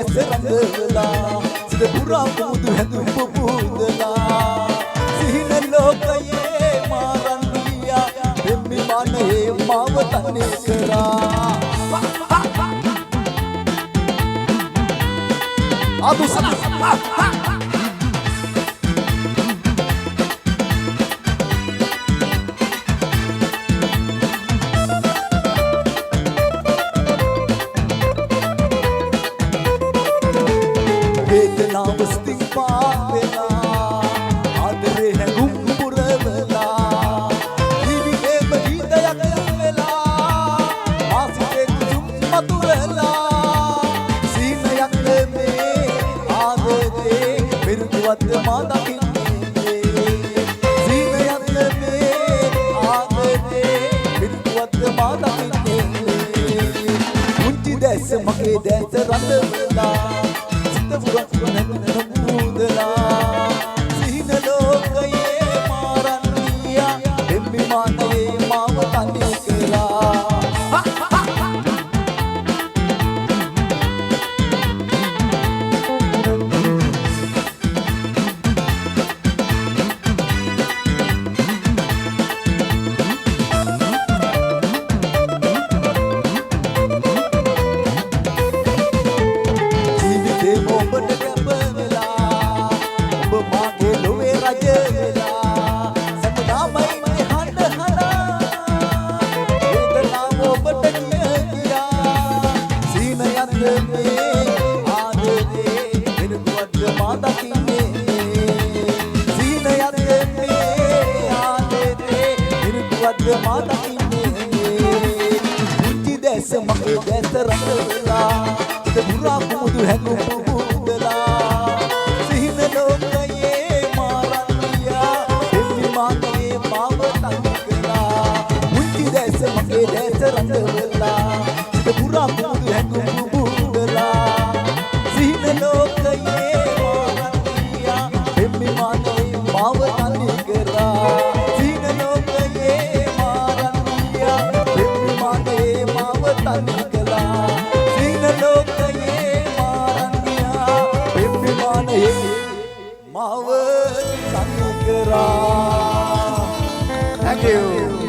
දැස රඳවලා සිත පුරා මුදු හැඳුම් පුබුදලා සිහින ලෝකයේ මාරන් ගියා දෙම්මි මානේ මාව තන්නේ කරා අදුසනා वेदनाव स्तिंग पावेला आदरे है गुम्पुरवला जीविके बजीतයක් වෙලා ආසිතේ කුසුම් මතුවලා සීනයක් මේ ආදරේ මිරුවත් මා දකින්නේ සීනයක් මේ ආදරේ මිරුවත් මා දකින්නේ මුංචි දැස මගේ දැස රඳවලා මුදලා සිහින ලෝකයේ මාරන් ගියා දෙම්මි මානේ මාව තනි කළා මගේ දැස රඳවලා සිත පුරා මුදු හැඟුම් පුබුදලා සිහින ලෝකයේ මාරන් ගියා දෙවි මාගේ මාව තනි කළා මුංචි දැස මගේ දැස රඳවලා සිත පුරා මුදු හැඟුම් පුබුදලා සිහින ලෝකයේ මාරන් ගියා දෙවි මාගේ මාව තනි කළා සිහින ලෝකයේ මාරන් ගියා දෙවි මාගේ මාව තනි කළා සිහින ලෝකයේ මාරන් ගියා දෙවි මාගේ මාව තනි කරා. Thank you.